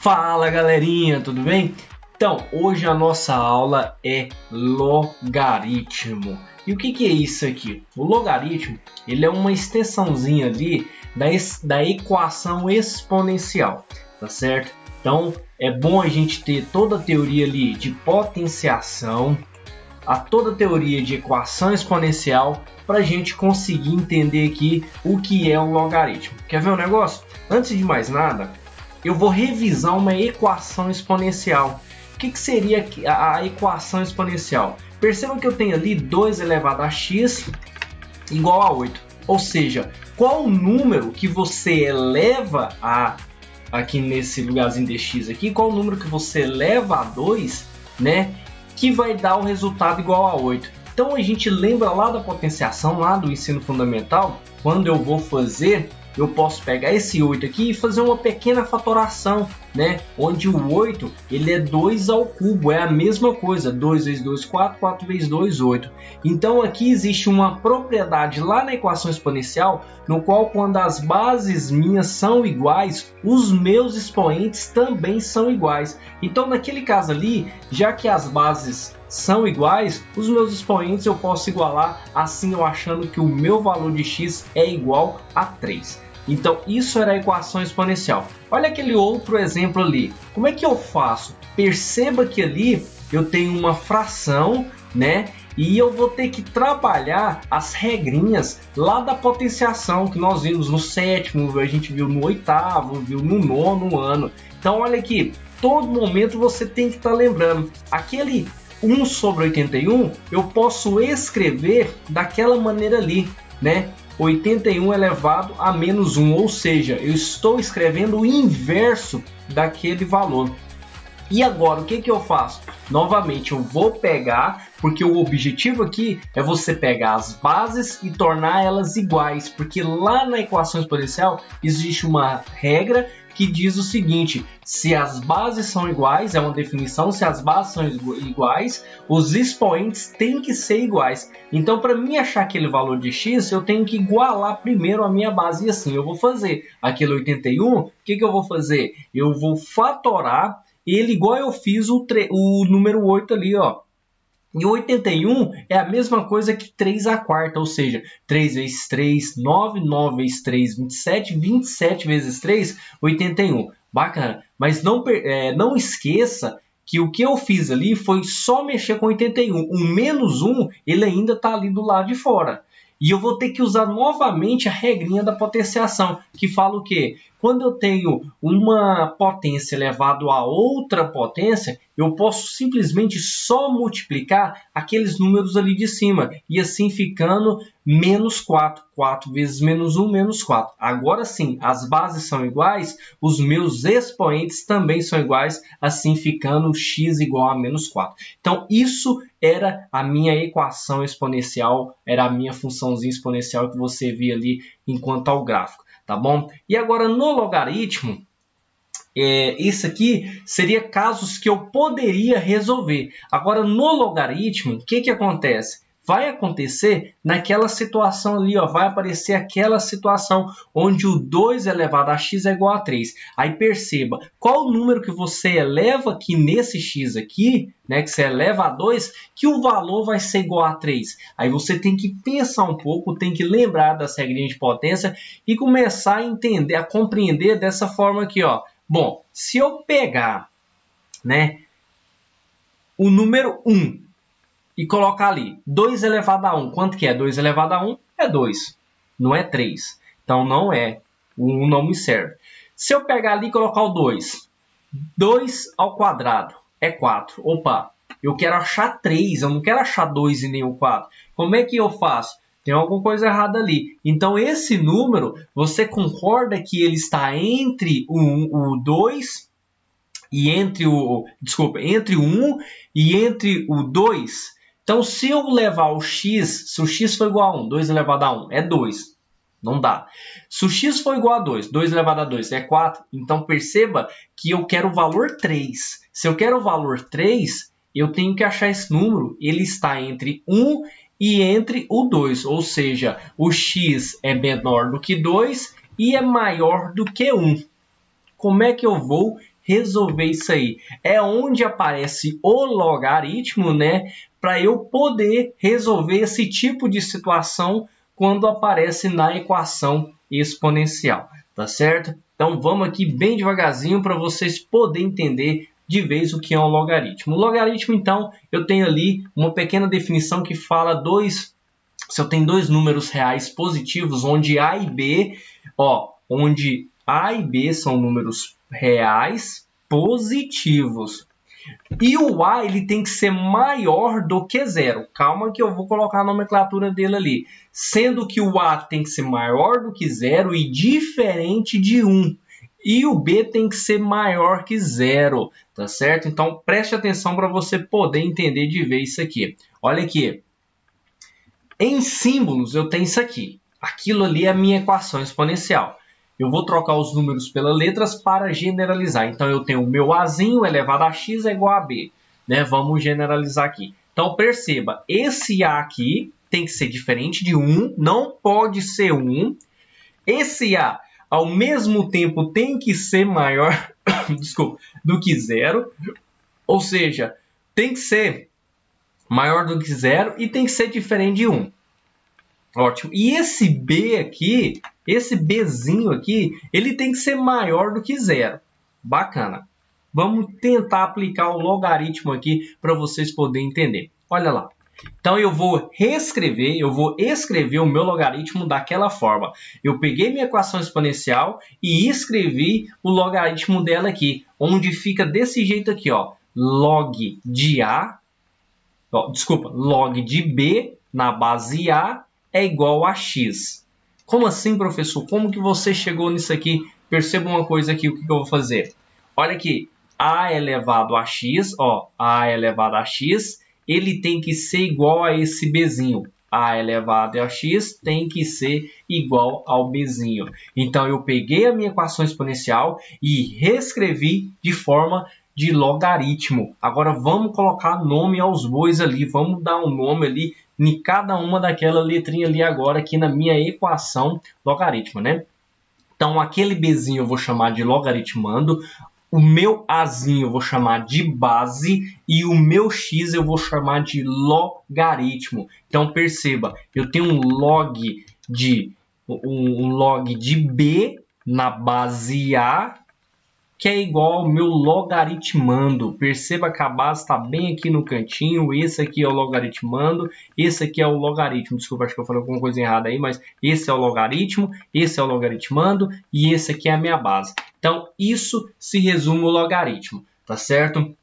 Fala galerinha, tudo bem? Então, hoje a nossa aula é logaritmo. E o que é isso aqui? O logaritmo ele é uma extensãozinha ali da equação exponencial, tá certo? Então, é bom a gente ter toda a teoria ali de potenciação, toda a teoria de equação exponencial para a gente conseguir entender aqui o que é um logaritmo. Quer ver um negócio? Antes de mais nada, eu vou revisar uma equação exponencial. O que seria a equação exponencial? Percebam que eu tenho ali 2 elevado a x igual a 8. Ou seja, qual o número que você eleva aqui nesse lugarzinho de x aqui, qual o número que você eleva a 2, né, que vai dar o resultado igual a 8. Então a gente lembra lá da potenciação, lá do ensino fundamental, quando eu vou fazer, eu posso pegar esse 8 aqui e fazer uma pequena fatoração, né? Onde o 8 ele é 2 ao cubo, é a mesma coisa, 2 vezes 2, 4, 4 vezes 2, 8. Então aqui existe uma propriedade lá na equação exponencial, no qual quando as bases minhas são iguais, os meus expoentes também são iguais. Então naquele caso ali, já que as bases são iguais, os meus expoentes eu posso igualar, assim eu achando que o meu valor de x é igual a 3. Então isso era a equação exponencial. Olha aquele outro exemplo ali. Como é que eu faço? Perceba que ali eu tenho uma fração, né? E eu vou ter que trabalhar as regrinhas lá da potenciação que nós vimos no 7º, a gente viu no 8º, viu no 9º ano. Então olha aqui, todo momento você tem que estar lembrando. Aquele 1 sobre 81 eu posso escrever daquela maneira ali, né? 81 elevado a menos 1, ou seja, eu estou escrevendo o inverso daquele valor. E agora, o que eu faço? Novamente, eu vou pegar, porque o objetivo aqui é você pegar as bases e tornar elas iguais, porque lá na equação exponencial existe uma regra que diz o seguinte: se as bases são iguais, é uma definição, se as bases são iguais, os expoentes têm que ser iguais. Então, para mim achar aquele valor de x, eu tenho que igualar primeiro a minha base, e assim eu vou fazer. Aquele 81, o que eu vou fazer? Eu vou fatorar ele igual eu fiz o número 8 ali, ó. E o 81 é a mesma coisa que 3 à quarta, ou seja, 3 vezes 3, 9, 9 vezes 3, 27, 27 vezes 3, 81. Bacana, mas não esqueça que o que eu fiz ali foi só mexer com 81. O menos 1, ele ainda está ali do lado de fora. E eu vou ter que usar novamente a regrinha da potenciação, que fala o quê? Quando eu tenho uma potência elevado a outra potência, eu posso simplesmente só multiplicar aqueles números ali de cima, e assim ficando menos 4. 4 vezes menos 1, menos 4. Agora sim, as bases são iguais, os meus expoentes também são iguais, assim ficando x igual a menos 4. Então, isso era a minha equação exponencial, era a minha funçãozinha exponencial que você via ali enquanto ao gráfico, tá bom? E agora no logaritmo, isso aqui seria casos que eu poderia resolver. Agora no logaritmo, o que acontece? Vai acontecer naquela situação ali, ó, vai aparecer aquela situação onde o 2 elevado a x é igual a 3. Aí perceba, qual o número que você eleva aqui nesse x aqui, né, que você eleva a 2, que o valor vai ser igual a 3. Aí você tem que pensar um pouco, tem que lembrar das regrinhas de potência e começar a entender, a compreender dessa forma aqui, ó. Bom, se eu pegar, né, o número 1, e colocar ali 2 elevado a 1. Quanto que é? 2 elevado a 1 é 2, não é 3. Então, não é. O 1 não me serve. Se eu pegar ali e colocar o 2, 2 ao quadrado é 4. Opa, eu quero achar 3, eu não quero achar 2 e nem o 4. Como é que eu faço? Tem alguma coisa errada ali. Então, esse número, você concorda que ele está entre o 2 e entre o 1 e entre o 2? Então, se eu levar o x, se o x for igual a 1, 2 elevado a 1 é 2. Não dá. Se o x for igual a 2, 2 elevado a 2 é 4. Então, perceba que eu quero o valor 3. Se eu quero o valor 3, eu tenho que achar esse número. Ele está entre 1 e entre o 2. Ou seja, o x é menor do que 2 e é maior do que 1. Como é que eu vou resolver isso aí. É onde aparece o logaritmo, né? Para eu poder resolver esse tipo de situação quando aparece na equação exponencial, tá certo? Então vamos aqui bem devagarzinho para vocês poderem entender de vez o que é um logaritmo. O logaritmo, então, eu tenho ali uma pequena definição que fala se eu tenho dois números reais positivos, onde A e B, onde A e B são números reais positivos. E o A ele tem que ser maior do que zero. Calma que eu vou colocar a nomenclatura dele ali. Sendo que o A tem que ser maior do que zero e diferente de 1. E o B tem que ser maior que zero, tá certo? Então preste atenção para você poder entender de vez isso aqui. Olha aqui. Em símbolos eu tenho isso aqui. Aquilo ali é a minha equação exponencial. Eu vou trocar os números pelas letras para generalizar. Então, eu tenho o meu Azinho elevado a x é igual a B. Né? Vamos generalizar aqui. Então, perceba, esse A aqui tem que ser diferente de 1, não pode ser 1. Esse A, ao mesmo tempo, tem que ser maior do que 0. Ou seja, tem que ser maior do que 0 e tem que ser diferente de 1. Ótimo. E esse B aqui, esse Bzinho aqui, ele tem que ser maior do que 0. Bacana. Vamos tentar aplicar o logaritmo aqui para vocês poderem entender. Olha lá. Então eu vou escrever o meu logaritmo daquela forma. Eu peguei minha equação exponencial e escrevi o logaritmo dela aqui, onde fica desse jeito aqui, ó. Log de A, log de B na base A é igual a x. Como assim, professor? Como que você chegou nisso aqui? Perceba uma coisa aqui, o que eu vou fazer. Olha aqui, a elevado a x, a elevado a x, ele tem que ser igual a esse bzinho. A elevado a x tem que ser igual ao bzinho. Então, eu peguei a minha equação exponencial e reescrevi de forma de logaritmo. Agora, vamos colocar nome aos bois ali. Vamos dar um nome ali em cada uma daquela letrinha ali agora aqui na minha equação logaritmo, né? Então, aquele Bzinho eu vou chamar de logaritmando, o meu Azinho eu vou chamar de base e o meu X eu vou chamar de logaritmo. Então, perceba, eu tenho um log de B na base A, que é igual ao meu logaritmando. Perceba que a base está bem aqui no cantinho. Esse aqui é o logaritmando. Esse aqui é o logaritmo. Desculpa, acho que eu falei alguma coisa errada aí, mas esse é o logaritmo, esse é o logaritmando e esse aqui é a minha base. Então, isso se resume o logaritmo, tá certo?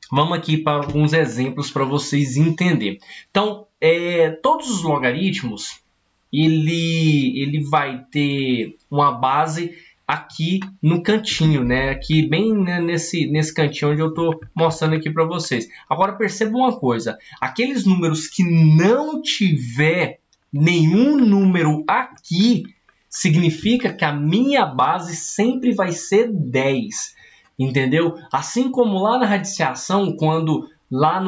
Vamos aqui para alguns exemplos para vocês entenderem. Então, todos os logaritmos, ele vai ter uma base aqui no cantinho, né? Aqui bem nesse cantinho onde eu estou mostrando aqui para vocês. Agora perceba uma coisa, aqueles números que não tiver nenhum número aqui, significa que a minha base sempre vai ser 10, entendeu? Assim como lá na radiciação, quando lá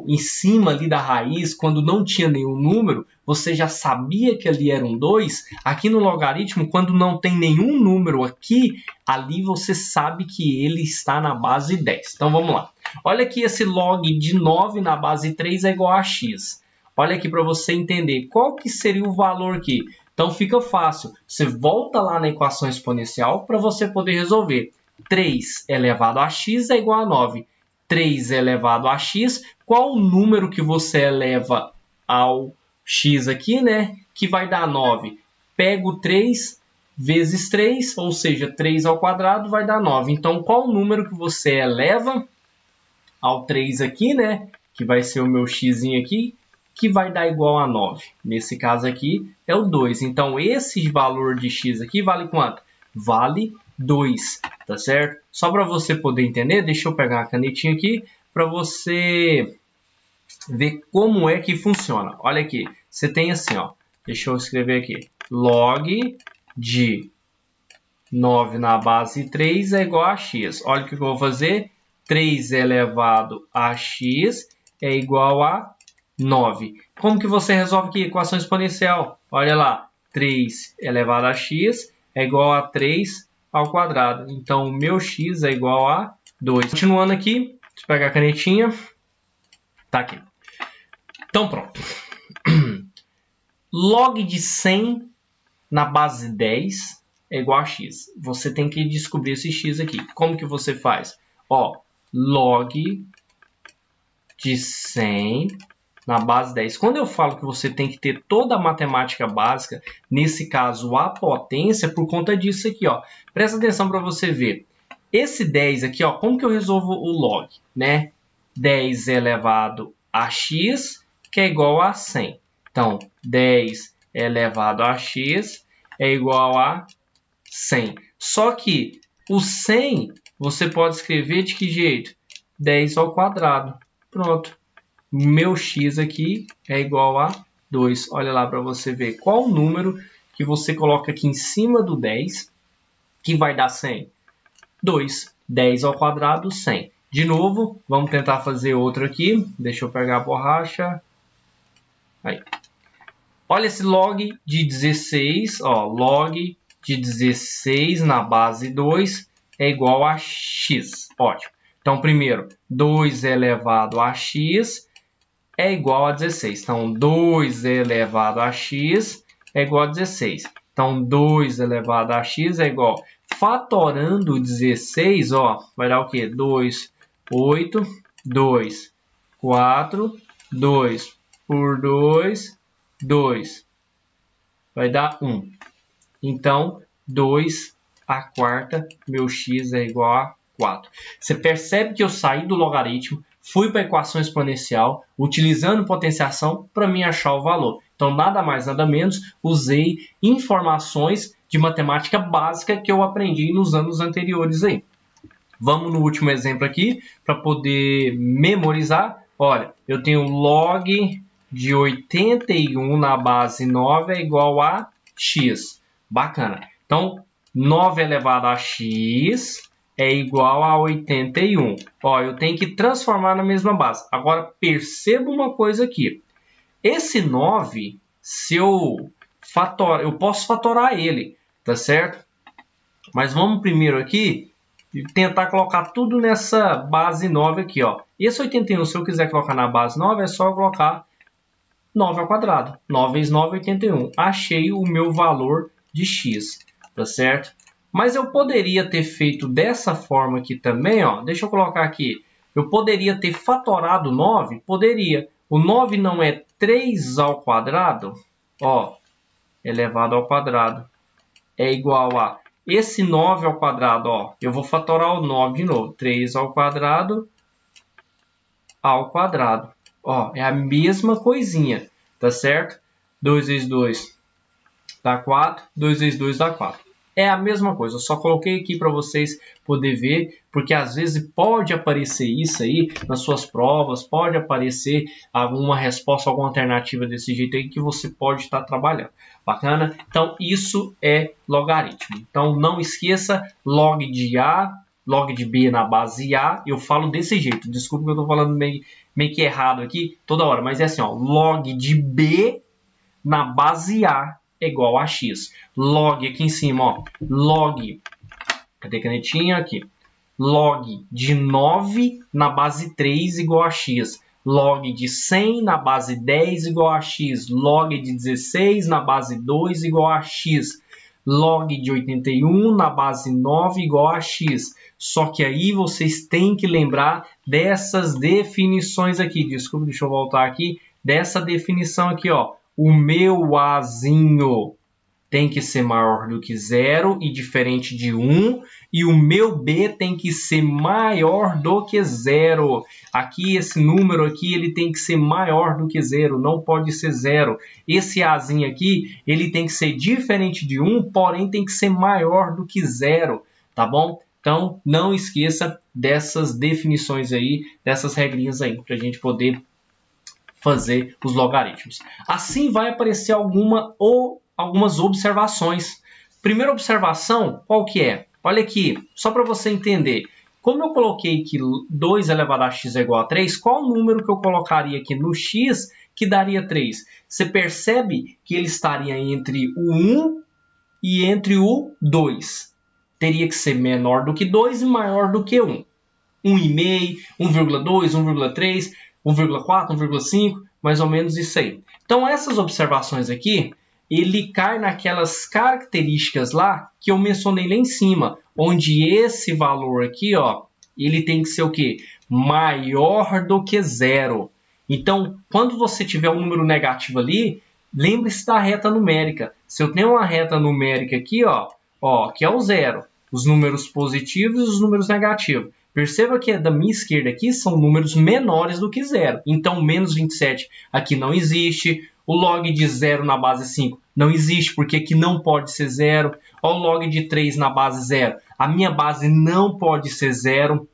em cima ali da raiz, quando não tinha nenhum número, você já sabia que ali era um 2. Aqui no logaritmo, quando não tem nenhum número aqui, ali você sabe que ele está na base 10. Então vamos lá. Olha aqui esse log de 9 na base 3 é igual a x. Olha aqui para você entender qual que seria o valor aqui. Então fica fácil. Você volta lá na equação exponencial para você poder resolver. 3 elevado a x é igual a 9. 3 elevado a x, qual o número que você eleva ao x aqui, né? Que vai dar 9. Pego 3 vezes 3, ou seja, 3 ao quadrado vai dar 9. Então, qual o número que você eleva ao 3 aqui, né? Que vai ser o meu x aqui, que vai dar igual a 9. Nesse caso aqui é o 2. Então, esse valor de x aqui vale quanto? Vale 2, tá certo? Só para você poder entender, deixa eu pegar uma canetinha aqui para você ver como é que funciona. Olha aqui, você tem assim, ó, deixa eu escrever aqui, log de 9 na base 3 é igual a x. Olha o que eu vou fazer, 3 elevado a x é igual a 9. Como que você resolve aqui? Equação exponencial. Olha lá, 3 elevado a x é igual a 3 ao quadrado. Então, o meu x é igual a 2. Continuando aqui, deixa eu pegar a canetinha. Tá aqui. Então, pronto. Log de 100 na base 10 é igual a x. Você tem que descobrir esse x aqui. Como que você faz? Ó, log de 100 na base 10. Quando eu falo que você tem que ter toda a matemática básica, nesse caso a potência, por conta disso aqui, ó. Presta atenção para você ver. Esse 10 aqui, ó, como que eu resolvo o log, né? 10 elevado a x, que é igual a 100. Então, 10 elevado a x é igual a 100. Só que o 100 você pode escrever de que jeito? 10 ao quadrado. Pronto. Meu x aqui é igual a 2. Olha lá para você ver qual o número que você coloca aqui em cima do 10 que vai dar 100. 2. 10 ao quadrado, 100. De novo, vamos tentar fazer outro aqui. Deixa eu pegar a borracha. Aí. Olha esse log de 16. Ó, log de 16 na base 2 é igual a x. Ótimo. Então, primeiro, 2 elevado a x é igual a 16. Então, 2 elevado a x é igual a 16. Então, 2 elevado a x é igual... Fatorando 16, ó, vai dar o quê? 2, 8, 2, 4, 2 por 2, 2. Vai dar 1. Então, 2 a quarta, meu x é igual a 4. Você percebe que eu saí do logaritmo, fui para a equação exponencial, utilizando potenciação para mim achar o valor. Então, nada mais, nada menos, usei informações de matemática básica que eu aprendi nos anos anteriores aí. Vamos no último exemplo aqui, para poder memorizar. Olha, eu tenho log de 81 na base 9 é igual a x. Bacana. Então, 9 elevado a x é igual a 81. Ó, eu tenho que transformar na mesma base. Agora, perceba uma coisa aqui. Esse 9, se eu posso fatorar ele, tá certo? Mas vamos primeiro aqui tentar colocar tudo nessa base 9 aqui, ó. Esse 81, se eu quiser colocar na base 9, é só eu colocar 9 ao quadrado. 9 vezes 9 é 81. Achei o meu valor de x, tá certo? Mas eu poderia ter feito dessa forma aqui também, ó. Deixa eu colocar aqui. Eu poderia ter fatorado 9? Poderia. O 9 não é 3 ao quadrado? Ó, elevado ao quadrado. É igual a... Esse 9 ao quadrado, ó. Eu vou fatorar o 9 de novo. 3 ao quadrado. Ó, é a mesma coisinha, tá certo? 2 vezes 2 dá 4. 2 vezes 2 dá 4. É a mesma coisa, eu só coloquei aqui para vocês poderem ver, porque às vezes pode aparecer isso aí nas suas provas, pode aparecer alguma resposta, alguma alternativa desse jeito aí que você pode estar trabalhando. Bacana? Então, isso é logaritmo. Então, não esqueça, log de A, log de B na base A, eu falo desse jeito. Desculpa que eu estou falando meio que errado aqui toda hora, mas é assim, ó, log de B na base A é igual a x. Log aqui em cima, ó. Log, cadê a canetinha? Aqui. Log de 9 na base 3 igual a x. Log de 100 na base 10 igual a x. Log de 16 na base 2 igual a x. Log de 81 na base 9 igual a x. Só que aí vocês têm que lembrar dessas definições aqui. Desculpa, deixa eu voltar aqui. Dessa definição aqui, ó. O meu Azinho tem que ser maior do que 0 e diferente de 1. E o meu B tem que ser maior do que 0. Aqui, esse número aqui, ele tem que ser maior do que 0. Não pode ser 0. Esse Azinho aqui, ele tem que ser diferente de 1, porém tem que ser maior do que 0. Tá bom? Então, não esqueça dessas definições aí, dessas regrinhas aí, para a gente poder fazer os logaritmos. Assim vai aparecer algumas observações. Primeira observação, qual que é? Olha aqui, só para você entender. Como eu coloquei que 2 elevado a x é igual a 3, qual o número que eu colocaria aqui no x que daria 3? Você percebe que ele estaria entre o 1 e entre o 2. teria que ser menor do que 2 e maior do que 1. 1,5, 1,2, 1,3, 1,4, 1,5, mais ou menos isso aí. Então, essas observações aqui, ele cai naquelas características lá que eu mencionei lá em cima, onde esse valor aqui, ó, ele tem que ser o quê? Maior do que 0. Então, quando você tiver um número negativo ali, lembre-se da reta numérica. Se eu tenho uma reta numérica aqui, ó, que é o 0, os números positivos e os números negativos. Perceba que da minha esquerda aqui são números menores do que 0. Então, menos 27 aqui não existe. O log de 0 na base 5 não existe, porque aqui não pode ser 0. Olha o log de 3 na base 0. A minha base não pode ser 0,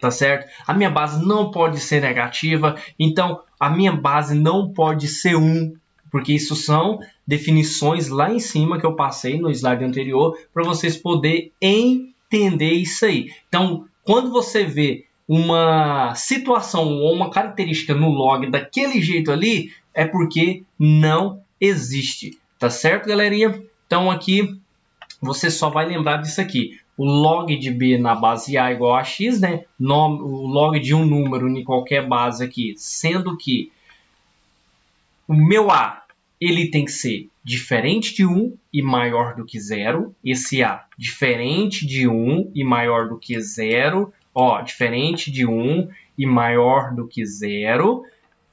tá certo? A minha base não pode ser negativa. Então, a minha base não pode ser 1, porque isso são definições lá em cima que eu passei no slide anterior para vocês poderem entender isso aí. Então, quando você vê uma situação ou uma característica no log daquele jeito ali, é porque não existe, tá certo, galerinha? Então, aqui você só vai lembrar disso aqui. O log de B na base A igual a x, né? O log de um número em qualquer base aqui, sendo que o meu A ele tem que ser diferente de 1 e maior do que 0. Esse A diferente de 1 e maior do que 0. Ó, diferente de 1 e maior do que 0.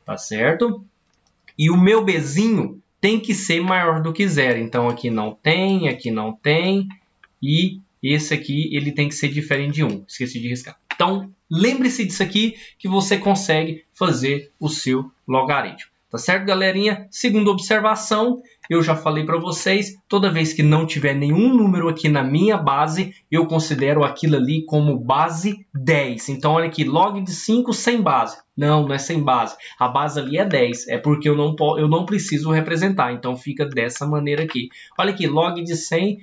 Tá certo? E o meu Bzinho tem que ser maior do que 0. Então, aqui não tem, aqui não tem. E esse aqui ele tem que ser diferente de 1. Esqueci de riscar. Então, lembre-se disso aqui que você consegue fazer o seu logaritmo. Tá certo, galerinha? Segunda observação, eu já falei para vocês, toda vez que não tiver nenhum número aqui na minha base, eu considero aquilo ali como base 10. Então, olha aqui, log de 5 sem base. Não, não é sem base. A base ali é 10. É porque eu não preciso representar. Então, fica dessa maneira aqui. Olha aqui, log de 100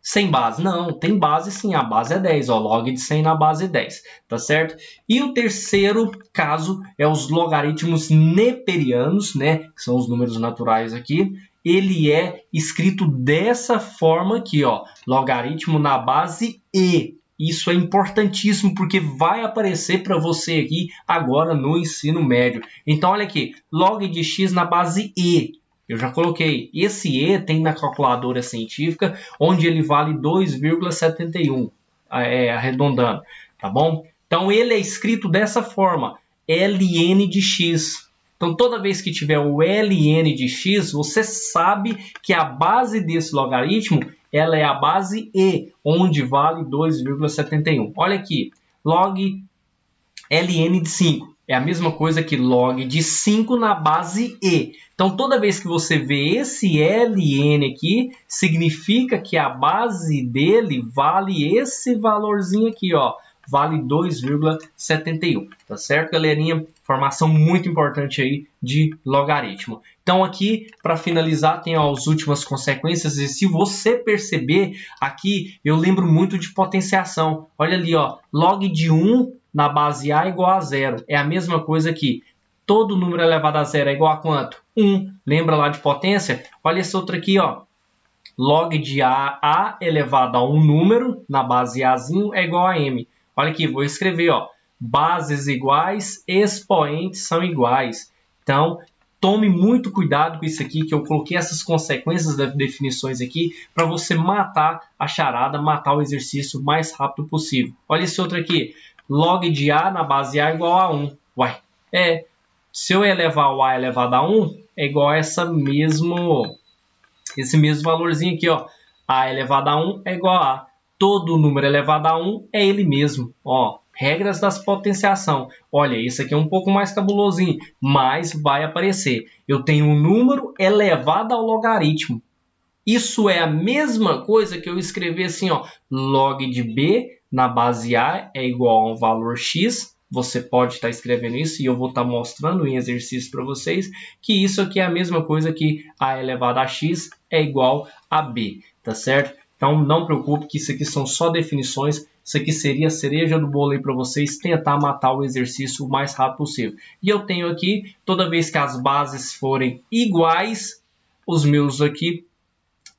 sem base. Não, tem base sim, a base é 10, ó, log de 100 na base 10, tá certo? E o terceiro caso é os logaritmos neperianos, né, que são os números naturais aqui. Ele é escrito dessa forma aqui, ó, logaritmo na base E. Isso é importantíssimo porque vai aparecer para você aqui agora no ensino médio. Então, olha aqui, log de x na base E. Eu já coloquei. Esse E tem na calculadora científica, onde ele vale 2,71, arredondando, tá bom? Então, ele é escrito dessa forma, ln de x. Então, toda vez que tiver o ln de x, você sabe que a base desse logaritmo ela é a base E, onde vale 2,71. Olha aqui, log ln de 5. É a mesma coisa que log de 5 na base E. Então, toda vez que você vê esse ln aqui, significa que a base dele vale esse valorzinho aqui, ó. Vale 2,71. Tá certo, galerinha? Informação muito importante aí de logaritmo. Então, aqui, para finalizar, tem as últimas consequências. E se você perceber, aqui eu lembro muito de potenciação. Olha ali, ó. Log de 1 na base A igual a 0. É a mesma coisa aqui. Todo número elevado a 0 é igual a quanto? 1. Lembra lá de potência? Olha esse outro aqui, ó. Log de A elevado a um número na base Azinho é igual a M. Olha aqui, vou escrever, ó. Bases iguais, expoentes são iguais. Então, tome muito cuidado com isso aqui, que eu coloquei essas consequências das definições aqui para você matar a charada, matar o exercício o mais rápido possível. Olha esse outro aqui. Log de A na base A é igual a 1. Uai, se eu elevar o A elevado a 1, é igual a esse mesmo valorzinho aqui, ó. A elevado a 1 é igual a todo número elevado a 1 é ele mesmo. Ó, regras das potenciação. Olha, isso aqui é um pouco mais cabulosinho, mas vai aparecer. Eu tenho um número elevado ao logaritmo. Isso é a mesma coisa que eu escrever assim, ó, log de B na base A é igual a um valor x. Você pode estar escrevendo isso e eu vou estar mostrando em exercício para vocês que isso aqui é a mesma coisa que A elevado a x é igual a B, tá certo? Então não preocupe que isso aqui são só definições, isso aqui seria a cereja do bolo aí para vocês tentar matar o exercício o mais rápido possível. E eu tenho aqui, toda vez que as bases forem iguais, os meus aqui,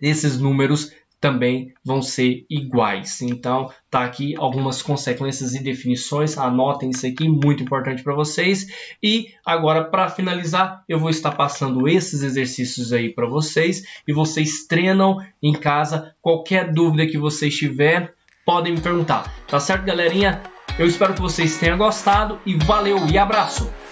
esses números também vão ser iguais. Então, tá aqui algumas consequências e definições. Anotem isso aqui, muito importante para vocês. E agora, para finalizar, eu vou estar passando esses exercícios aí para vocês e vocês treinam em casa. Qualquer dúvida que vocês tiverem, podem me perguntar. Tá certo, galerinha? Eu espero que vocês tenham gostado e valeu e abraço!